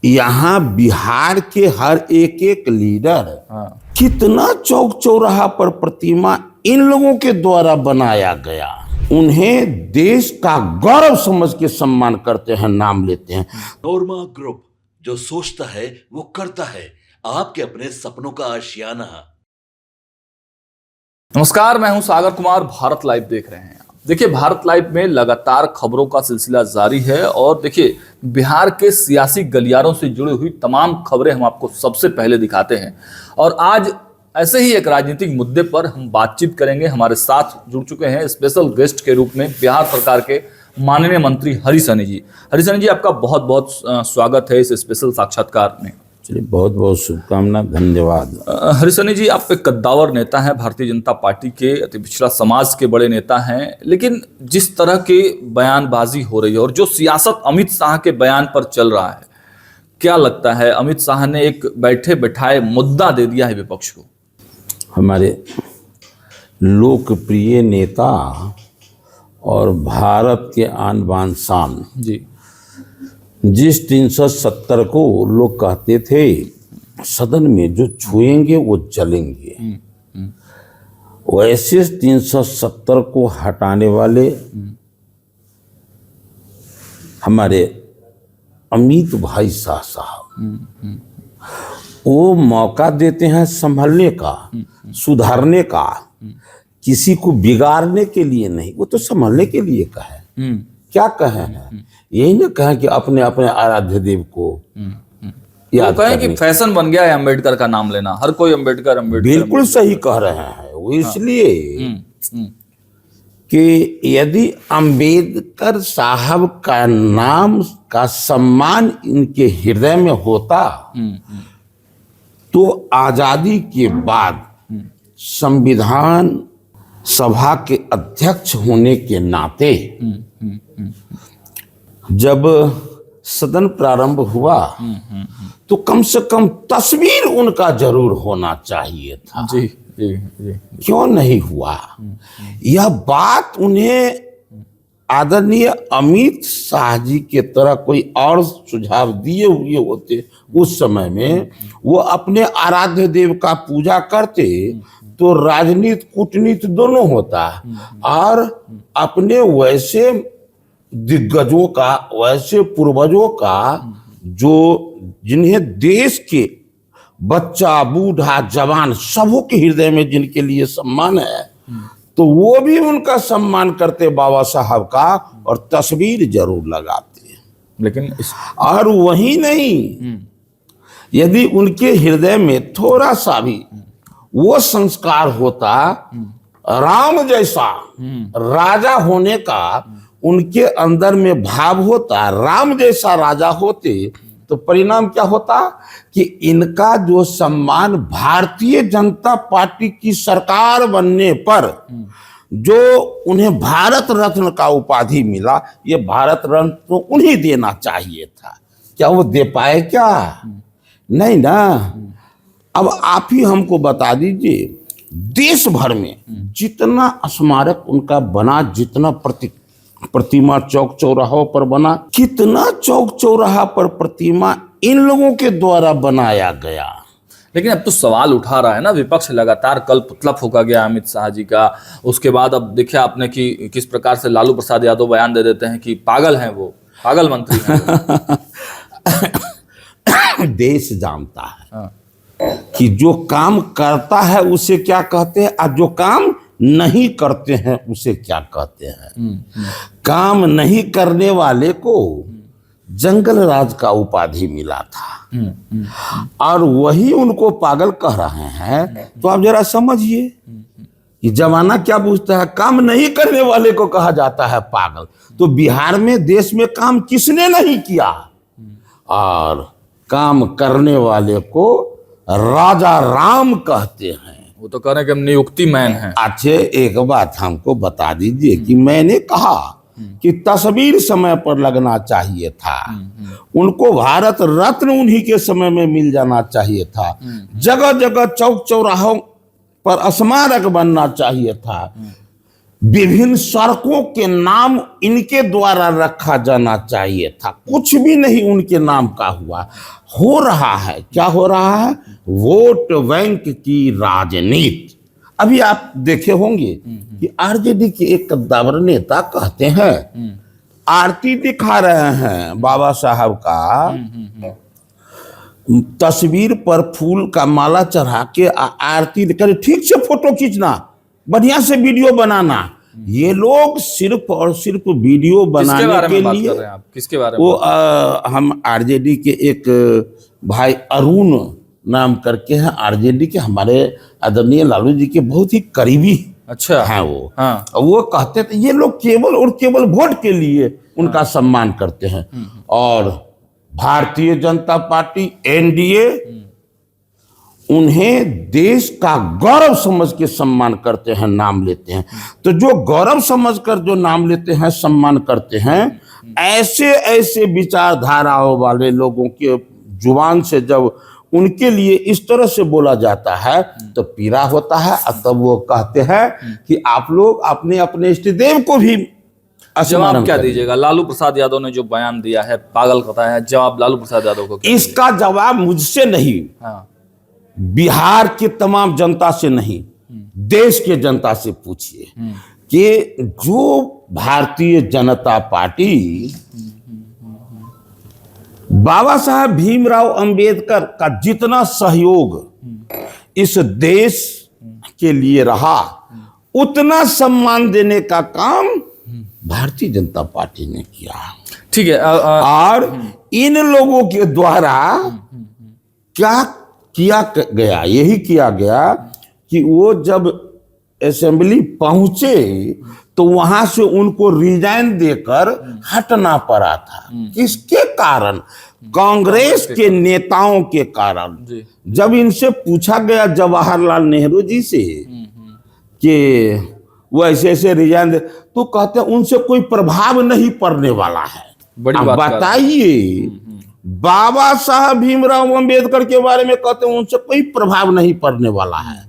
यहाँ बिहार के हर एक एक लीडर कितना चौक चौराहा पर प्रतिमा इन लोगों के द्वारा बनाया गया। उन्हें देश का गौरव समझ के सम्मान करते हैं, नाम लेते हैं। नोरमा ग्रुप, जो सोचता है वो करता है। आपके अपने सपनों का आशियाना। नमस्कार, मैं हूं सागर कुमार। भारत लाइव देख रहे हैं। देखिए, भारत लाइव में लगातार खबरों का सिलसिला जारी है और देखिए, बिहार के सियासी गलियारों से जुड़ी हुई तमाम खबरें हम आपको सबसे पहले दिखाते हैं। और आज ऐसे ही एक राजनीतिक मुद्दे पर हम बातचीत करेंगे। हमारे साथ जुड़ चुके हैं स्पेशल गेस्ट के रूप में बिहार सरकार के माननीय मंत्री हरि सहनी जी। हरि सहनी जी, आपका बहुत बहुत स्वागत है इस स्पेशल साक्षात्कार में। चलिए, बहुत बहुत शुभकामना, धन्यवाद। हरि सहनी जी, आप एक कद्दावर नेता हैं, भारतीय जनता पार्टी के अति पिछड़ा समाज के बड़े नेता हैं, लेकिन जिस तरह की बयानबाजी हो रही है और जो सियासत अमित शाह के बयान पर चल रहा है, क्या लगता है अमित शाह ने एक बैठे बैठाए मुद्दा दे दिया है विपक्ष को? हमारे लोकप्रिय नेता और भारत के आन बान शान जी, जिस 370 को लोग कहते थे सदन में जो छुएंगे वो जलेंगे, वैसे 370 को हटाने वाले हमारे अमित भाई शाह साहब वो मौका देते हैं संभलने का, सुधारने का, किसी को बिगाड़ने के लिए नहीं। वो तो संभलने के लिए कहे। क्या कहे हैं? यही ना कहें कि अपने अपने आराध्य देव को याद कहें कि फैशन बन गया है अम्बेडकर का नाम लेना। हर कोई अम्बेडकर अम्बेडकर। बिल्कुल सही कह रहे हैं। वो इसलिए कि यदि अम्बेडकर साहब का नाम का सम्मान इनके हृदय में होता तो आजादी के बाद संविधान सभा के अध्यक्ष होने के नाते जब सदन प्रारंभ हुआ तो कम से कम तस्वीर उनका जरूर होना चाहिए था। जी जी जी। क्यों नहीं हुआ? यह बात उन्हें आदरणीय अमित शाह जी के तरह कोई और सुझाव दिए हुए होते उस समय में, वो अपने आराध्य देव का पूजा करते तो राजनीति कूटनीति दोनों होता। और अपने वैसे दिग्गजों का, वैसे पूर्वजों का, जो जिन्हें देश के बच्चा बूढ़ा जवान सबों के हृदय में जिनके लिए सम्मान है, तो वो भी उनका सम्मान करते बाबा साहब का और तस्वीर जरूर लगाते। लेकिन और वही नहीं, यदि उनके हृदय में थोड़ा सा भी वो संस्कार होता, राम जैसा राजा होने का उनके अंदर में भाव होता, राम जैसा राजा होते, तो परिणाम क्या होता कि इनका जो सम्मान भारतीय जनता पार्टी की सरकार बनने पर जो उन्हें भारत रत्न का उपाधि मिला, ये भारत रत्न तो उन्हें देना चाहिए था। क्या वो दे पाए? क्या नहीं ना। अब आप ही हमको बता दीजिए, देश भर में जितना स्मारक उनका बना, जितना प्रतिमा चौक चौराहों पर बना, कितना चौक चौराहा पर प्रतिमा इन लोगों के द्वारा बनाया गया। लेकिन अब तो सवाल उठा रहा है ना विपक्ष लगातार। कल पुतला फूका गया अमित शाह जी का, उसके बाद अब देखिए आपने कि किस प्रकार से लालू प्रसाद यादव बयान दे देते हैं कि पागल हैं वो, पागल मंत्री हैं वो। देश जानता है कि जो काम करता है उसे क्या कहते हैं और जो काम नहीं करते हैं उसे क्या कहते हैं। काम नहीं करने वाले को जंगल राज का उपाधि मिला था और वही उनको पागल कह रहे हैं। तो आप जरा समझिए कि जमाना क्या पूछता है। काम नहीं करने वाले को कहा जाता है पागल। तो बिहार में, देश में काम किसने नहीं किया? और काम करने वाले को राजा राम कहते हैं। वो तो कह रहे हैं कि हम नियुक्ति मैन हैं। अच्छे, एक बात हमको बता दीजिए कि मैंने कहा कि तस्वीर समय पर लगना चाहिए था, उनको भारत रत्न उन्हीं के समय में मिल जाना चाहिए था, जगह जगह चौक चौराहों पर स्मारक बनना चाहिए था। विभिन्न सड़कों के नाम इनके द्वारा रखा जाना चाहिए था, कुछ भी नहीं उनके नाम का हुआ। हो रहा है क्या हो रहा है? वोट बैंक की राजनीति। अभी आप देखे होंगे कि आरजेडी के एक कद्दावर नेता कहते हैं, आरती दिखा रहे हैं बाबा साहब का, तस्वीर पर फूल का माला चढ़ा के आरती करे, ठीक से फोटो खींचना, बढ़िया से वीडियो बनाना। ये लोग सिर्फ और सिर्फ वीडियो बनाने के लिए, आप किसके बारे में? वो हम आरजेडी के एक भाई अरुण नाम करके हैं, आरजेडी के हमारे आदरणीय लालू जी के बहुत ही करीबी अच्छा हैं वो। हाँ। वो कहते थे ये लोग केवल और केवल वोट के लिए उनका सम्मान करते हैं, और भारतीय जनता पार्टी एनडीए उन्हें देश का गौरव समझ के सम्मान करते हैं, नाम लेते हैं। तो जो गौरव समझकर जो नाम लेते हैं, सम्मान करते हैं, ऐसे ऐसे विचारधाराओं वाले लोगों के जुबान से जब उनके लिए इस तरह से बोला जाता है तो पीड़ा होता है। और तब वो कहते हैं कि आप लोग अपने अपने इष्ट देव को भी जवाब क्या दीजिएगा? लालू प्रसाद यादव ने जो बयान दिया है, पागल कहता है, जवाब लालू प्रसाद यादव को क्या? इसका जवाब मुझसे नहीं, हाँ। बिहार की तमाम जनता से नहीं, देश के जनता से पूछिए कि जो भारतीय जनता पार्टी बाबा साहब भीमराव अंबेडकर का जितना सहयोग इस देश के लिए रहा, उतना सम्मान देने का काम भारतीय जनता पार्टी ने किया। ठीक है। और इन लोगों के द्वारा क्या किया गया? यही किया गया कि वो जब असेंबली पहुंचे तो वहां से उनको रिजाइन देकर हटना पड़ा था। किसके कारण? कांग्रेस के नेताओं के कारण। जब इनसे पूछा गया जवाहरलाल नेहरू जी से कि वो ऐसे ऐसे रिजाइन दे, तो कहते हैं उनसे कोई प्रभाव नहीं पड़ने वाला है। बड़ी बात बताइए, बाबा साहब भीमराव अंबेडकर के बारे में कहते हैं उनसे कोई प्रभाव नहीं पड़ने वाला है,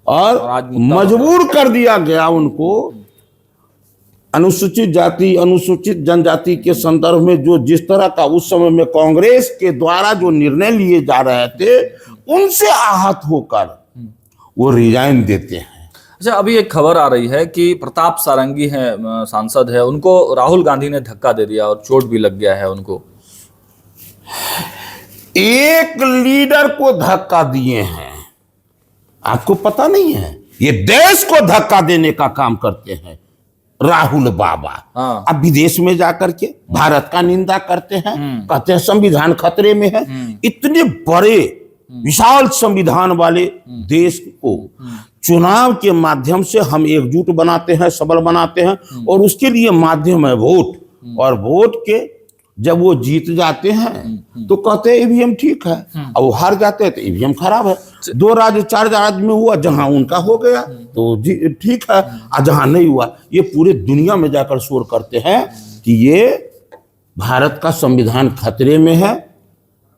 और मजबूर कर दिया गया उनको अनुसूचित जाति अनुसूचित जनजाति के संदर्भ में जो जिस तरह का उस समय में कांग्रेस के द्वारा जो निर्णय लिए जा रहे थे, उनसे आहत होकर वो रिजाइन देते हैं। अच्छा, अभी एक खबर आ रही है कि प्रताप सारंगी है, सांसद है, उनको राहुल गांधी ने धक्का दे दिया और चोट भी लग गया है उनको। एक लीडर को धक्का दिए हैं, आपको पता नहीं है? ये देश को धक्का देने का काम करते हैं राहुल बाबा। हाँ। अब विदेश में जाकर के भारत का निंदा करते हैं, कहते हैं संविधान खतरे में है। इतने बड़े विशाल संविधान वाले देश को चुनाव के माध्यम से हम एकजुट बनाते हैं, सबल बनाते हैं, और उसके लिए माध्यम है वोट। और वोट के जब वो जीत जाते हैं तो कहते हैं ईवीएम ठीक है, और वो हार जाते हैं तो ईवीएम खराब है। 2 राज्य 4 राज्य में हुआ, जहां उनका हो गया तो ठीक है, और जहां नहीं हुआ, ये पूरे दुनिया में जाकर शोर करते हैं कि ये भारत का संविधान खतरे में है।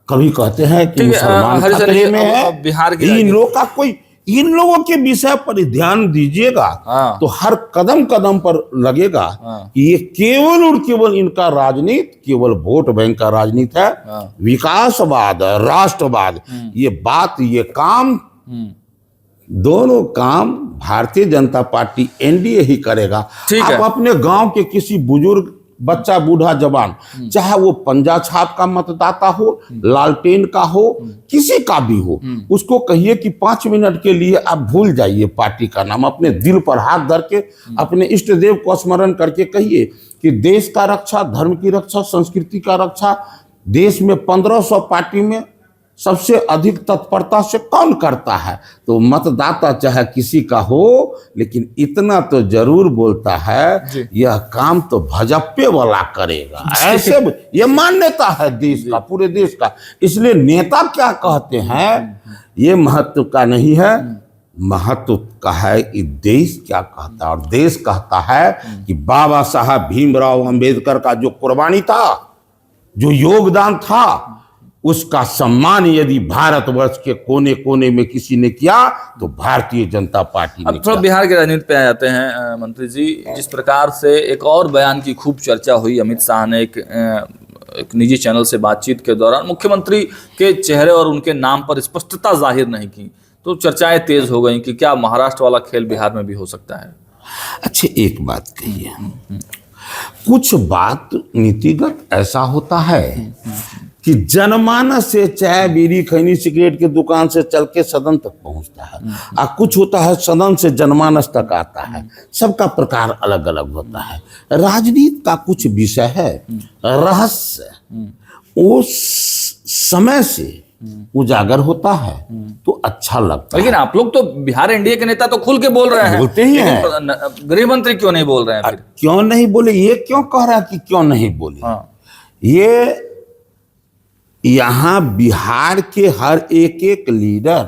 कभी कहते हैं कि मुसलमान खतरे में है। बिहार की इन लोगों के विषय पर ध्यान दीजिएगा तो हर कदम कदम पर लगेगा कि ये केवल और केवल इनका राजनीति केवल वोट बैंक का राजनीति है। विकासवाद, राष्ट्रवाद, ये बात, ये काम, दोनों काम भारतीय जनता पार्टी एनडीए ही करेगा। आप अपने गांव के किसी बुजुर्ग, बच्चा, बूढ़ा, जवान, चाहे वो पंजा छाप का मतदाता हो, लालटेन का हो, किसी का भी हो, उसको कहिए कि 5 मिनट के लिए आप भूल जाइए पार्टी का नाम, अपने दिल पर हाथ धर के अपने इष्ट देव को स्मरण करके कहिए कि देश का रक्षा, धर्म की रक्षा, संस्कृति का रक्षा देश में 1500 पार्टी में सबसे अधिक तत्परता से कौन करता है? तो मतदाता चाहे किसी का हो, लेकिन इतना तो जरूर बोलता है यह काम तो भाजपा वाला करेगा। ऐसे ये मान्यता है देश का, पूरे देश का। इसलिए नेता क्या कहते हैं ये महत्व का नहीं है, महत्व का है कि देश क्या कहता है। और देश कहता है कि बाबा साहब भीमराव अंबेडकर का जो कुर्बानी था, जो योगदान था, उसका सम्मान यदि भारतवर्ष के कोने कोने में किसी ने किया तो भारतीय जनता पार्टी ने अब थोड़ा किया। बिहार के राजनीति पे आ जाते हैं मंत्री जी। जिस प्रकार से एक और बयान की खूब चर्चा हुई, अमित शाह ने एक निजी चैनल से बातचीत के दौरान मुख्यमंत्री के चेहरे और उनके नाम पर स्पष्टता जाहिर नहीं की, तो चर्चाएं तेज हो गई कि क्या महाराष्ट्र वाला खेल बिहार में भी हो सकता है। अच्छा, एक बात कहिए, कुछ बात नीतिगत ऐसा होता है कि जनमानस से चाय बीड़ी खैनी सिगरेट की दुकान से चल के सदन तक पहुंचता है, और कुछ होता है सदन से जनमानस तक आता है। सबका प्रकार अलग अलग होता है। राजनीति का कुछ विषय है, रहस्य वो समय से उजागर होता है तो अच्छा लगता है। लेकिन आप लोग तो बिहार एनडीए के नेता तो खुल के बोल रहे हैं, बोलते ही हैं। लेकिन गृह मंत्री क्यों नहीं बोल रहे हैं फिर? क्यों नहीं बोले, ये क्यों कह रहा है कि क्यों नहीं बोले? हाँ। ये यहाँ बिहार के हर एक लीडर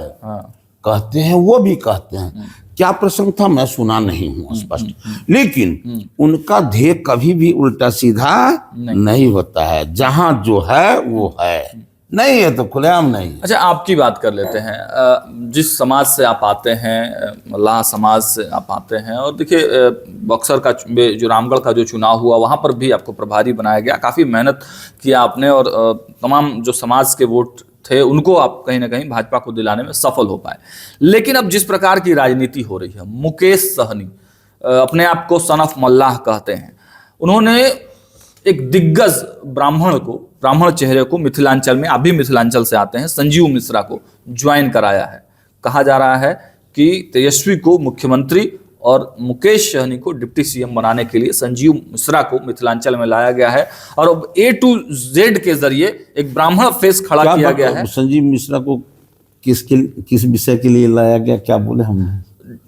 कहते हैं, वो भी कहते हैं। क्या प्रसंग था मैं सुना नहीं हूं स्पष्ट, लेकिन उनका ध्येय कभी भी उल्टा सीधा नहीं होता है। जहां जो है वो है, नहीं है तो खुलेआम नहीं है। अच्छा, आपकी बात कर लेते हैं। जिस समाज से आप आते हैं, मल्लाह समाज से आप आते हैं, और देखिए बक्सर का जो रामगढ़ का जो चुनाव हुआ वहाँ पर भी आपको प्रभारी बनाया गया। काफ़ी मेहनत किया आपने, और तमाम जो समाज के वोट थे उनको आप कहीं ना कहीं भाजपा को दिलाने में सफल हो पाए। लेकिन अब जिस प्रकार की राजनीति हो रही है, मुकेश सहनी अपने आप को सन ऑफ मल्लाह कहते हैं, उन्होंने एक दिग्गज ब्राह्मण चेहरे को मिथिलांचल में, आप भी मिथिलांचल से आते हैं, संजीव मिश्रा को ज्वाइन कराया है। कहा जा रहा है कि तेजस्वी को मुख्यमंत्री और मुकेश सहनी को डिप्टी सीएम बनाने के लिए संजीव मिश्रा को मिथिलांचल में लाया गया है, और अब A to Z के जरिए एक ब्राह्मण फेस खड़ा किया गया है। संजीव मिश्रा को किस विषय के लिए लाया गया, क्या बोले हमने?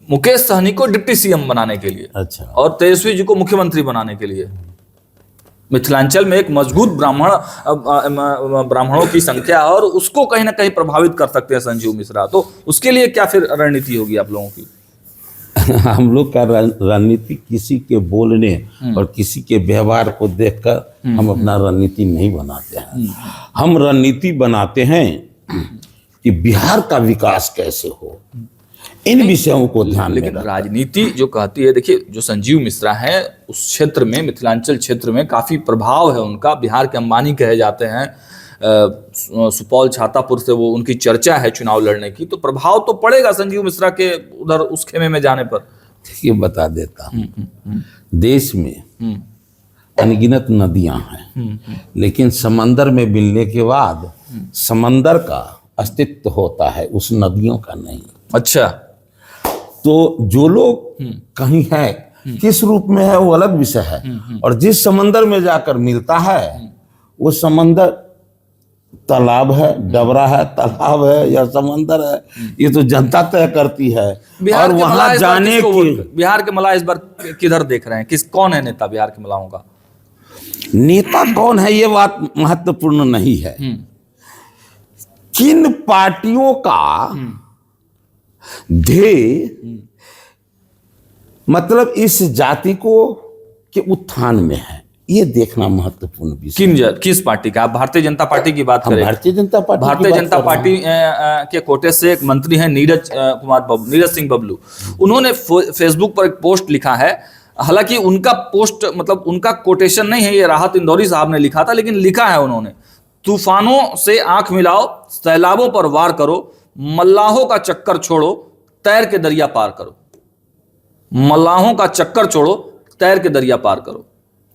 मुकेश सहनी को डिप्टी सीएम बनाने के लिए, अच्छा, और तेजस्वी जी को मुख्यमंत्री बनाने के लिए। मिथिलांचल में एक मजबूत ब्राह्मणों की संख्या है, और उसको कहीं ना कहीं प्रभावित कर सकते हैं संजीव मिश्रा। तो उसके लिए क्या फिर रणनीति होगी आप लोगों की? हम लोग का रणनीति किसी के बोलने और किसी के व्यवहार को देखकर हम अपना रणनीति नहीं बनाते हैं। हम रणनीति बनाते हैं कि बिहार का विकास कैसे हो, इन विषयों को ध्यान में लेकिन रखकर। राजनीति जो कहती है, देखिए जो संजीव मिश्रा है उस क्षेत्र में, मिथिलांचल क्षेत्र में काफी प्रभाव है उनका, बिहार के अंबानी कहे जाते हैं। सुपौल छातापुर से वो उनकी चर्चा है चुनाव लड़ने की, तो प्रभाव तो पड़ेगा संजीव मिश्रा के उधर उस खेमे में जाने पर। ये बता देता हूँ, देश में अनगिनत नदियां हैं, लेकिन समंदर में मिलने के बाद समंदर का अस्तित्व होता है, उस नदियों का नहीं। अच्छा, तो जो लोग कहीं है, किस रूप में है वो अलग विषय है, और जिस समंदर में जाकर मिलता है वो समंदर तालाब है, डबरा है, तालाब है या समंदर है, ये तो जनता तय करती है। और वहां जाने की, बिहार के मलाह इस बार किधर देख रहे हैं? कौन है नेता बिहार के मलाहों का? नेता कौन है ये बात महत्वपूर्ण नहीं है, किन पार्टियों का ध्येय मतलब इस जाति को के उत्थान में है, ये देखना महत्वपूर्ण विषय। किस पार्टी का? आप भारतीय जनता पार्टी की बात करें? भारतीय जनता पार्टी के कोटे से एक मंत्री हैं नीरज सिंह बबलू। उन्होंने फेसबुक पर एक पोस्ट लिखा है, हालांकि उनका पोस्ट मतलब उनका कोटेशन नहीं है, ये राहत इंदौरी साहब ने लिखा था, लेकिन लिखा है उन्होंने, तूफानों से आंख मिलाओ, सैलाबों पर वार करो, मल्लाहों का चक्कर छोड़ो, तैर के दरिया पार करो। मल्लाहों का चक्कर छोड़ो, तैर के दरिया पार करो।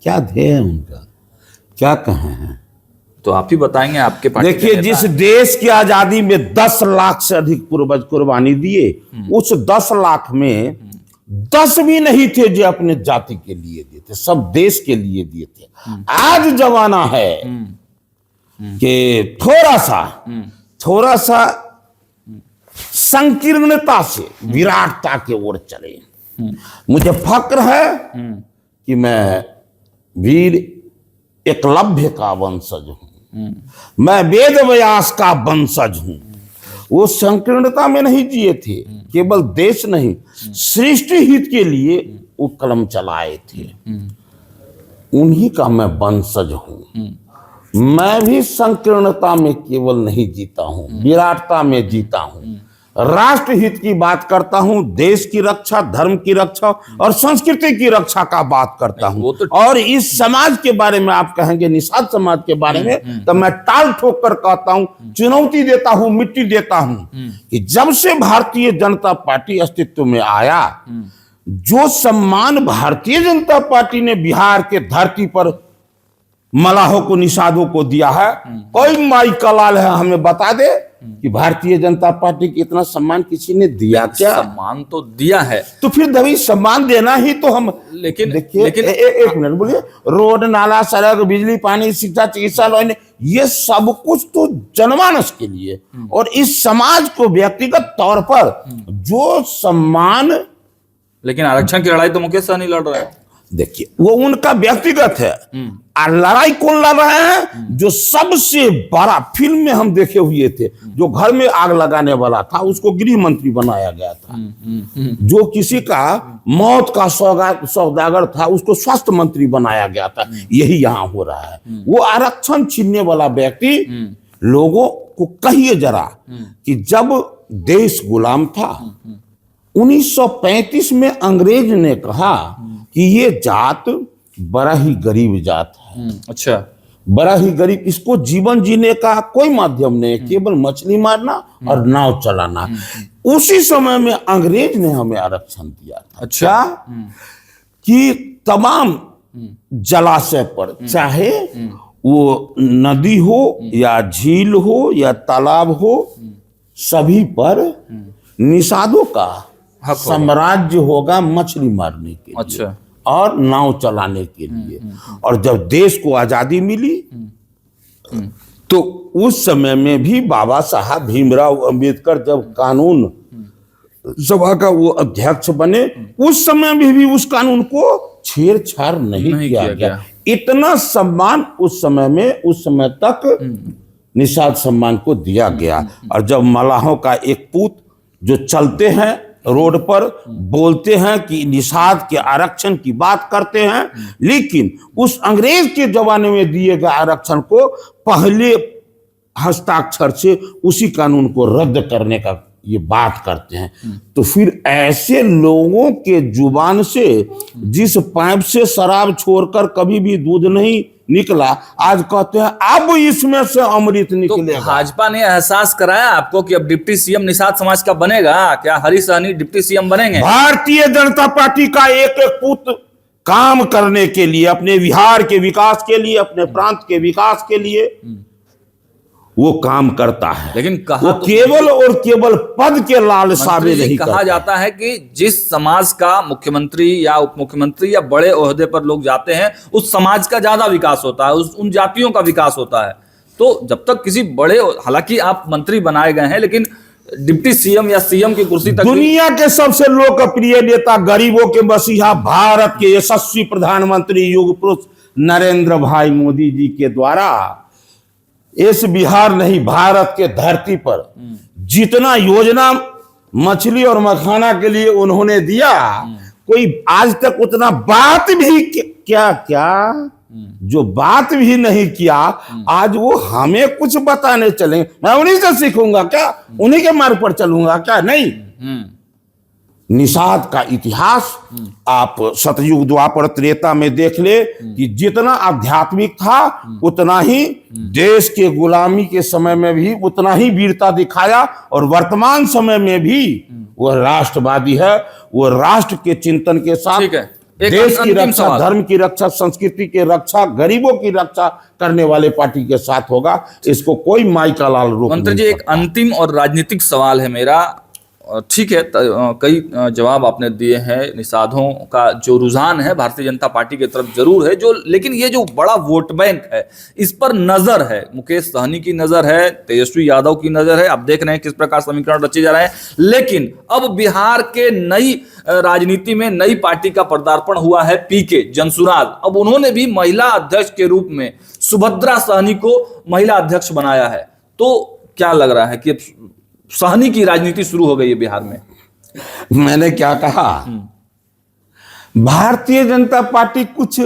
क्या ध्येय है उनका, क्या कहे हैं? तो आप ही बताएंगे, आपके पार्टी देखिए, जिस देश की आजादी में 10 लाख से अधिक पूर्वज कुर्बानी दिए, उस 10 लाख में 10 भी नहीं थे जो अपने जाति के लिए दिए थे, सब देश के लिए दिए थे। आज जमाना है कि थोड़ा सा संकीर्णता से विराटता की ओर चले। मुझे फक्र है कि मैं वीर एकलव्य का वंशज हूं, मैं वेद व्यास का वंशज हूं। वो संकीर्णता में नहीं जिए थे, केवल देश नहीं सृष्टि हित के लिए वो कलम चलाए थे, उन्हीं का मैं वंशज हूं। मैं भी संकीर्णता में केवल नहीं जीता हूं, विराटता में जीता हूं। राष्ट्र हित की बात करता हूं, देश की रक्षा, धर्म की रक्षा और संस्कृति की रक्षा का बात करता वो हूं। तो और इस समाज के बारे में आप कहेंगे, निषाद समाज के बारे में, तो मैं टाल ठोक कर कहता हूं, चुनौती देता हूं, मिट्टी देता हूं कि जब से भारतीय जनता पार्टी अस्तित्व में आया, जो सम्मान भारतीय जनता पार्टी ने बिहार के धरती पर मलाहों को, निषादों को दिया है, कोई माई का लाल है हमें बता दे कि भारतीय जनता पार्टी को इतना सम्मान किसी ने दिया क्या? सम्मान तो दिया है, तो फिर दभी सम्मान देना ही तो हम। लेकिन देखिए, एक मिनट बोलिए, रोड, नाला, सड़क, बिजली, पानी, शिक्षा, चिकित्सा, ये सब कुछ तो जनमानस के लिए, और इस समाज को व्यक्तिगत तौर पर जो सम्मान। लेकिन आरक्षण की लड़ाई तो मुकेश सहनी लड़ रहे हैं। देखिए, वो उनका व्यक्तिगत है, और लड़ाई कौन लड़ रहे हैं? जो सबसे बड़ा फिल्म में हम देखे हुए थे, जो घर में आग लगाने वाला था उसको गृह मंत्री बनाया गया था, जो किसी का मौत का सौदागर था उसको स्वास्थ्य मंत्री बनाया गया था। यही यहां हो रहा है। वो आरक्षण छीनने वाला व्यक्ति, लोगों को कहिए जरा कि जब देश गुलाम था, 1935 में अंग्रेज ने कहा कि ये जात बड़ा ही गरीब जात है। अच्छा, बड़ा ही गरीब, इसको जीवन जीने का कोई माध्यम नहीं, केवल मछली मारना और नाव चलाना। उसी समय में अंग्रेज ने हमें आरक्षण दिया था। अच्छा, कि तमाम जलाशय पर, चाहे वो नदी हो या झील हो या तालाब हो, सभी पर निषादों का साम्राज्य होगा मछली मारने के लिए। अच्छा, और नाव चलाने के लिए। और जब देश को आजादी मिली, तो उस समय में भी बाबा साहब भीमराव अंबेडकर जब कानून सभा का वो अध्यक्ष बने, उस समय में भी उस कानून को छेड़छाड़ नहीं किया गया। इतना सम्मान उस समय में, उस समय तक निषाद सम्मान को दिया गया। और जब मलाहों का एक पूत जो चलते हैं रोड पर, बोलते हैं कि निषाद के आरक्षण की बात करते हैं, लेकिन उस अंग्रेज के जमाने में दिए गए आरक्षण को पहले हस्ताक्षर से उसी कानून को रद्द करने का ये बात करते हैं। तो फिर ऐसे लोगों के जुबान से, जिस पाइप से शराब छोड़कर कभी भी दूध नहीं निकला, आज कहते हैं अब इसमें से अमृत निकलेगा। तो भाजपा ने एहसास कराया आपको कि अब डिप्टी सीएम निषाद समाज का बनेगा क्या? हरी सहनी डिप्टी सीएम बनेंगे? भारतीय जनता पार्टी का एक एक पुत्र काम करने के लिए, अपने बिहार के विकास के लिए, अपने प्रांत के विकास के लिए वो काम करता है। लेकिन कहा वो तो केवल और केवल पद के लालसा में नहीं कहा करता। जाता है कि जिस समाज का मुख्यमंत्री या उप मुख्यमंत्री या बड़े ओहदे पर लोग जाते हैं, उस समाज का ज्यादा विकास होता है, उन जातियों का विकास होता है। तो जब तक किसी बड़े, हालांकि आप मंत्री बनाए गए हैं, लेकिन डिप्टी सीएम या सीएम की कुर्सी तक, दुनिया के सबसे लोकप्रिय नेता, गरीबों के मसीहा, भारत के यशस्वी प्रधानमंत्री युग पुरुष नरेंद्र भाई मोदी जी के द्वारा इस बिहार नहीं, भारत के धरती पर जितना योजना मछली और मखाना के लिए उन्होंने दिया, कोई आज तक उतना बात भी क्या जो बात भी नहीं किया। आज वो हमें कुछ बताने चले, मैं उन्हीं से सीखूंगा क्या? उन्हीं के मार्ग पर चलूंगा क्या? नहीं। निषाद का इतिहास आप सतयुग, द्वापर, त्रेता में देख ले कि जितना आध्यात्मिक था, उतना ही देश के गुलामी के समय में भी उतना ही वीरता दिखाया, और वर्तमान समय में भी वो राष्ट्रवादी है। वो राष्ट्र के चिंतन के साथ देश की रक्षा, धर्म की रक्षा, संस्कृति की रक्षा, गरीबों की रक्षा करने वाले पार्टी के साथ होगा। इसको कोई माई का लाल रोक। मंत्री जी, एक अंतिम और राजनीतिक सवाल है मेरा। ठीक है, कई जवाब आपने दिए हैं। निषादों का जो रुझान है भारतीय जनता पार्टी की तरफ जरूर है, जो, लेकिन ये जो बड़ा वोट बैंक है, इस पर नजर है, मुकेश सहनी की नजर है, तेजस्वी यादव की नजर है। आप देख रहे हैं किस प्रकार समीकरण रचे जा रहे हैं। लेकिन अब बिहार के नई राजनीति में नई पार्टी का पदार्पण हुआ है, पीके जनसुराज। अब उन्होंने भी महिला अध्यक्ष के रूप में सुभद्रा सहनी को महिला अध्यक्ष बनाया है। तो क्या लग रहा है कि सहनी की राजनीति शुरू हो गई है बिहार में? मैंने क्या कहा, भारतीय जनता पार्टी कुछ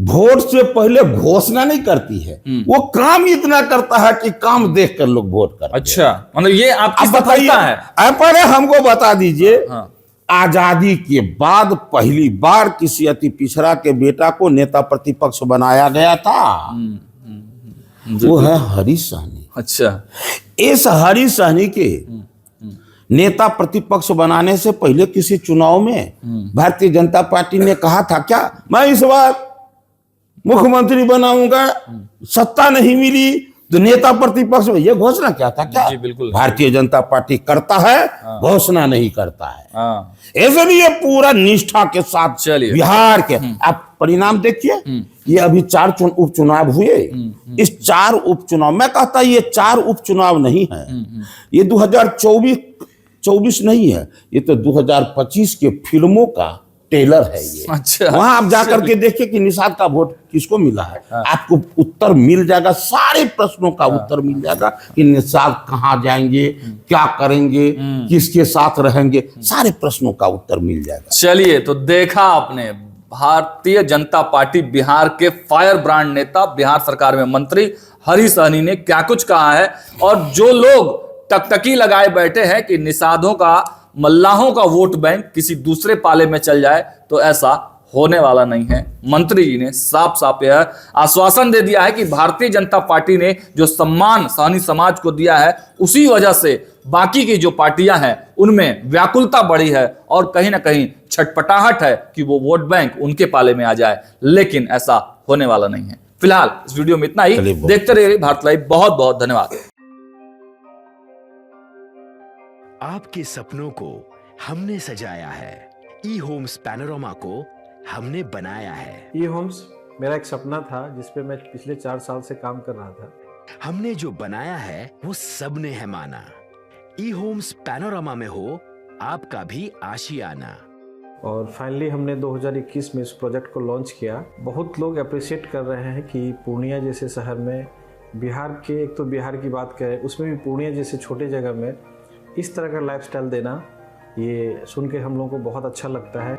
वोट से पहले घोषणा नहीं करती है, वो काम इतना करता है कि काम देखकर लोग वोट करते हैं। अच्छा, मतलब ये आपकी अब बताइए, सफलता है। अब पहले हमको बता दीजिए, हाँ। आजादी के बाद पहली बार किसी अति पिछड़ा के बेटा को नेता प्रतिपक्ष बनाया गया था, वो है हरी सहनी। अच्छा, इस हरी सहनी के नेता प्रतिपक्ष बनाने से पहले किसी चुनाव में भारतीय जनता पार्टी ने कहा था क्या, मैं इस बार मुख्यमंत्री बनाऊंगा, सत्ता नहीं मिली तो नेता प्रतिपक्ष में, ये घोषणा क्या था क्या? जी बिल्कुल। भारतीय जनता पार्टी करता है, घोषणा नहीं करता है। हाँ, इसलिए पूरा निष्ठा के साथ चलिए। बिहार के आप परिणाम देखिए, ये अभी 4 उपचुनाव हुए। इस 4 उपचुनाव, मैं कहता ये 4 उपचुनाव नहीं है, ये 2024 नहीं है, ये तो 2025 के फिल्मों का टेलर है ये। अच्छा, वहां आप जाकर के देखिए कि निषाद का वोट किसको मिला है, आपको उत्तर मिल जाएगा, सारे प्रश्नों का उत्तर मिल जाएगा कि निषाद कहाँ जाएंगे, क्या करेंगे, किसके साथ रहेंगे, सारे प्रश्नों का उत्तर मिल जाएगा। चलिए, तो देखा आपने भारतीय जनता पार्टी बिहार के फायर ब्रांड नेता, बिहार सरकार में मंत्री हरी सहनी ने क्या कुछ कहा है, और जो लोग टकटकी लगाए बैठे हैं कि निषादों का, मल्लाहों का वोट बैंक किसी दूसरे पाले में चल जाए, तो ऐसा होने वाला नहीं है। मंत्री जी ने साफ साफ यह आश्वासन दे दिया है कि भारतीय जनता पार्टी ने जो सम्मान सहनी समाज को दिया है, उसी वजह से बाकी की जो पार्टियां हैं उनमें व्याकुलता बढ़ी है और कहीं ना कहीं छटपटाहट है कि वो वोट बैंक उनके पाले में आ जाए, लेकिन ऐसा होने वाला नहीं है। फिलहाल इस वीडियो में इतना ही। देखते रहिए भारत लाइव। बहुत बहुत धन्यवाद। आपके सपनों को हमने सजाया है, ई होम्स पैनोरमा को हमने बनाया है। ई होम्स मेरा एक सपना था जिस पे मैं पिछले 4 साल से काम कर रहा था। हमने जो बनाया है वो सबने है माना। ई होम्स पैनोरमा में हो आपका भी आशियाना। और फाइनली हमने 2021 में इस प्रोजेक्ट को लॉन्च किया। बहुत लोग अप्रिशिएट कर रहे हैं कि पूर्णिया जैसे शहर में, बिहार के, एक तो बिहार की बात करें उसमें भी पूर्णिया जैसे छोटे जगह में इस तरह का लाइफस्टाइल देना, ये सुन के हम लोगों को बहुत अच्छा लगता है।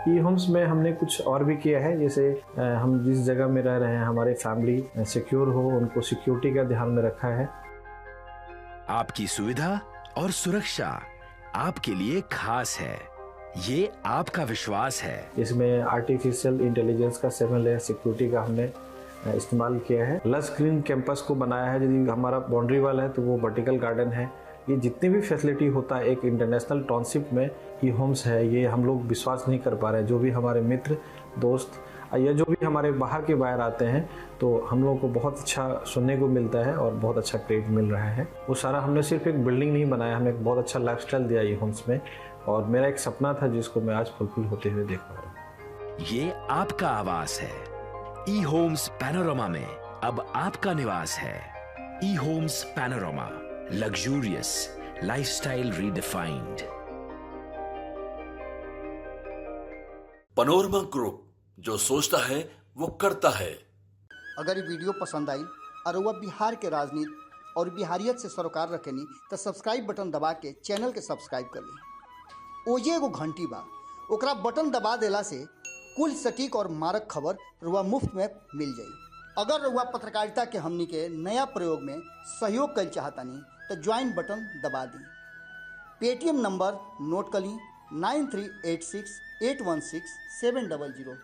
ई होम्स में हमने कुछ और भी किया है, जैसे हम जिस जगह में रह रहे हैं हमारे फैमिली सिक्योर हो, उनको सिक्योरिटी का ध्यान में रखा है। आपकी सुविधा और सुरक्षा आपके लिए खास है, ये आपका विश्वास है। इसमें आर्टिफिशियल इंटेलिजेंस का 7 लेयर सिक्योरिटी का हमने इस्तेमाल किया है। लस ग्रीन कैंपस को बनाया है, यदि हमारा बाउंड्री वाल है तो वो वर्टिकल गार्डन है। ये जितनी भी फैसिलिटी होता है एक इंटरनेशनल टाउनशिप में ई होम्स है, ये हम लोग विश्वास नहीं कर पा रहे हैं। जो भी हमारे मित्र दोस्त या जो भी हमारे बाहर के बाहर आते हैं तो हम लोगों को बहुत अच्छा सुनने को मिलता है और बहुत अच्छा क्रेडिट मिल रहा है। वो सारा हमने सिर्फ एक बिल्डिंग नहीं बनाया, हमें एक बहुत अच्छा लाइफस्टाइल दिया ई होम्स में, और मेरा एक सपना था जिसको मैं आज फुलफिल होते हुए देख पा रहा हूँ। ये आपका आवास है। ई होम्स पैनोरमा में अब आपका निवास है। E Homes Panorama, luxurious lifestyle redefined. Panorama Group, जो सोचता है वो करता है। अगर ये वीडियो पसंद आई और वह बिहार के राजनीति और बिहारियत से सरोकार रखेनी तो सब्सक्राइब बटन दबा के चैनल के सब्सक्राइब कर ली। ओजे एगो घंटी बा, ओकरा बटन दबा देला से कुल सटीक और मारक खबर रुआ मुफ्त में मिल जाई। अगर रुआ पत्रकारिता के हमनी के नया प्रयोग में सहयोग कर चाहतानी तो ज्वाइन बटन दबा दी। पेटीएम नंबर नोट कर ली 9386 816 700।